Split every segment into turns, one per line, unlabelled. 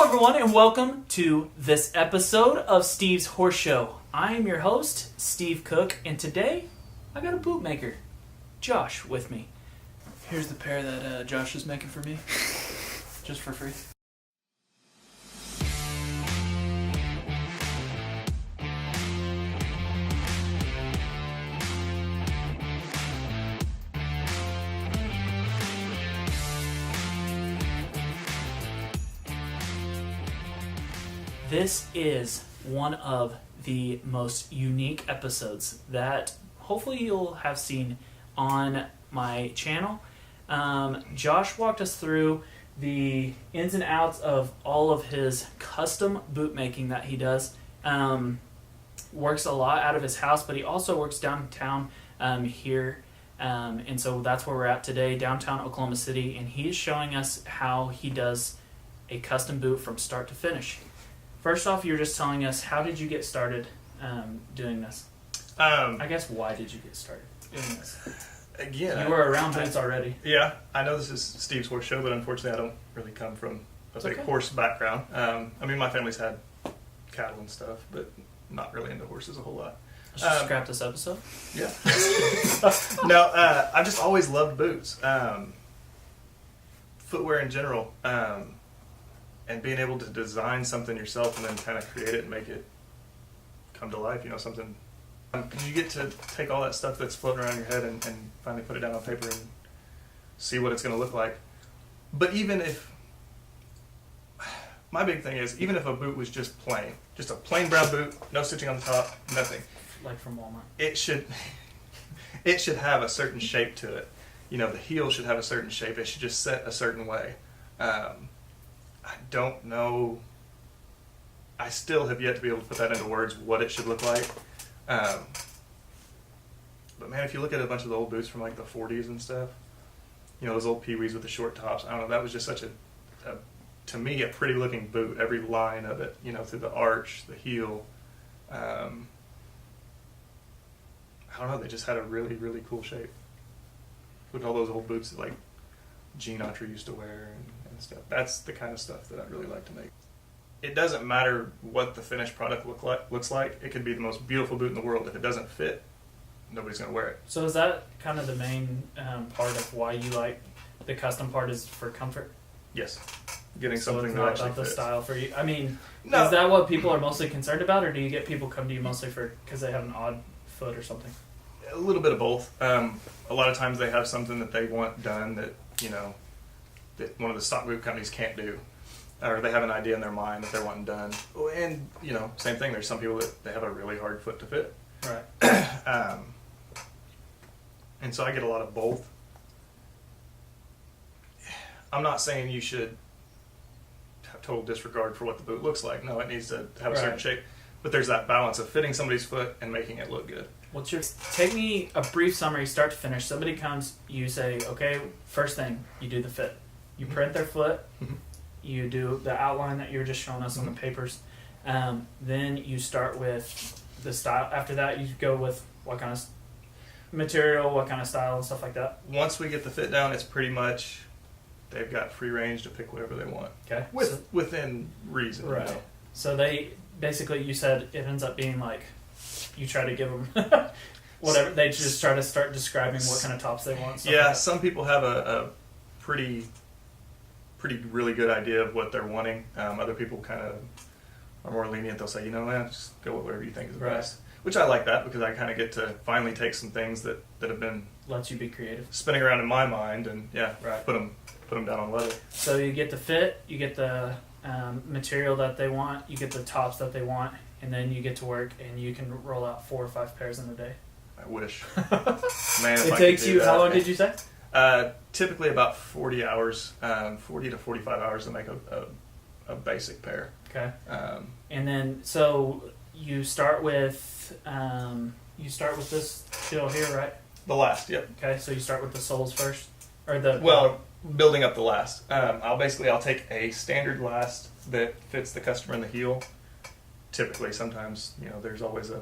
everyone, and welcome to this episode of Steve's Horse Show. I am your host, Steve Cook, and today I got a bootmaker, Josh, with me. Here's the pair that Josh is making for me, just for free. This is one of the most unique episodes that hopefully you'll have seen on my channel. Josh walked us through the ins and outs of all of his custom boot making that he does. Works a lot out of his house, but he also works downtown here. And so that's where we're at today, downtown Oklahoma City. And he's showing us how he does a custom boot from start to finish. First off, you're just telling us, how did you get started doing this? I guess, why did you get started doing this?
Again,
you were around boots already.
Yeah, I know this is Steve's Horse Show, but unfortunately I don't really come from a big horse background. I mean, my family's had cattle and stuff, but not really into horses a whole lot.
Let's just scrap this episode.
Yeah. No, I've just always loved boots. Footwear in general. And being able to design something yourself and then kind of create it and make it come to life, you know, something. You get to take all that stuff that's floating around your head and finally put it down on paper and see what it's going to look like. But even if, my big thing is, even if a boot was just a plain brown boot, no stitching on the top, nothing.
Like from Walmart.
It should have a certain shape to it. You know, the heel should have a certain shape. It should just set a certain way. I don't know. I still have yet to be able to put that into words, what it should look like. But man, if you look at a bunch of the old boots from like the 40s and stuff, you know, those old Pee-wees with the short tops, I don't know, that was just such to me, a pretty looking boot. Every line of it, you know, through the arch, the heel. I don't know, they just had a really, really cool shape. With all those old boots that like Gene Autry used to wear and stuff. That's the kind of stuff that I really like to make. It doesn't matter what the finished product looks like. It could be the most beautiful boot in the world. If it doesn't fit, nobody's going to wear it.
So is that kind of the main part of why you like the custom part is for comfort?
Yes. Getting
so
something
it's
that
not
actually
about the
fits.
Style for you. I mean,
no.
Is that what people are mostly concerned about, or do you get people come to you mostly because they have an odd foot or something?
A little bit of both. A lot of times they have something that they want done that, you know, that one of the stock boot companies can't do, or they have an idea in their mind that they're wanting done. And you know, same thing. There's some people that they have a really hard foot to fit.
Right.
And so I get a lot of both. I'm not saying you should have total disregard for what the boot looks like. No, it needs to have a certain shape. But there's that balance of fitting somebody's foot and making it look good.
Take me a brief summary, start to finish. Somebody comes, you say, okay, first thing, you do the fit. You print their foot, you do the outline that you were just showing us on the papers, then you start with the style. After that, you go with what kind of material, what kind of style, and stuff like that.
Once we get the fit down, it's pretty much they've got free range to pick whatever they want.
Okay.
Within reason.
Right.
You know?
So they, basically, you said it ends up being like, you try to give them whatever, they just try to start describing what kind of tops they want.
Yeah,
like
some people have a pretty really good idea of what they're wanting. Other people kind of are more lenient. They'll say, you know, man, just go with whatever you think is best. Which I like that because I kind of get to finally take some things that have been
lets you be creative,
spinning around in my mind, and put them down on leather.
So you get the fit, you get the material that they want, you get the tops that they want, and then you get to work and you can roll out 4 or 5 pairs in a day.
I wish. Man,
it takes you, how long did you say?
Typically about 40 hours, 40 to 45 hours to make a basic pair.
Okay. And then, so you start with this deal here, right?
The last, yep.
Okay, so you start with the soles first, or
building up the last. I'll take a standard last that fits the customer in the heel. Typically, sometimes, you know, there's always a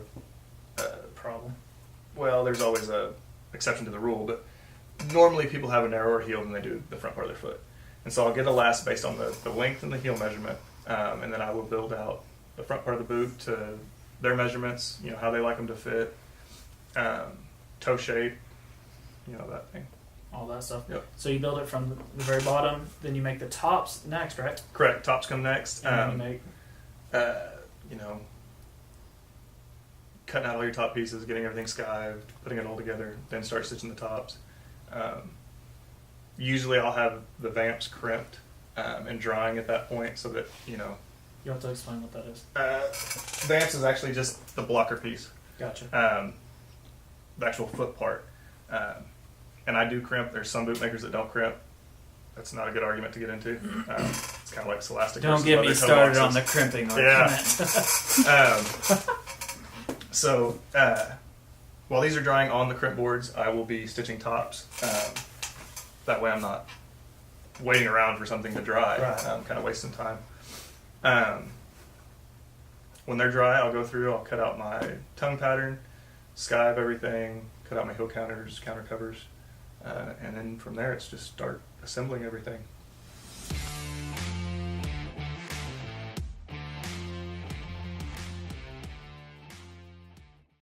problem.
Well, there's always a exception to the rule, but normally people have a narrower heel than they do the front part of their foot. And so I'll get a last based on the length and the heel measurement, and then I will build out the front part of the boot to their measurements, how they like them to fit, toe shape, that thing.
All that stuff.
Yep.
So you build it from the very bottom, then you make the tops next, right?
Correct. Tops come next.
And then you make...
Cutting out all your top pieces, getting everything skived, putting it all together, then start stitching the tops. Usually I'll have the vamps crimped and drying at that point so that,
You have to explain what that is.
vamps is actually just the blocker piece,
Gotcha.
the actual foot part. And I do crimp. There's some bootmakers that don't crimp. That's not a good argument to get into. It's kind of like Scholastic.
Don't
versus
get me
leather
started
toe
on the
boxes.
crimping
Yeah.
argument.
So while these are drying on the crimp boards, I will be stitching tops. That way I'm not waiting around for something to dry.
Right.
I'm kind of wasting time. When they're dry, I'll go through, I'll cut out my tongue pattern, skive everything, cut out my heel counters, counter covers, and then from there it's just start assembling everything.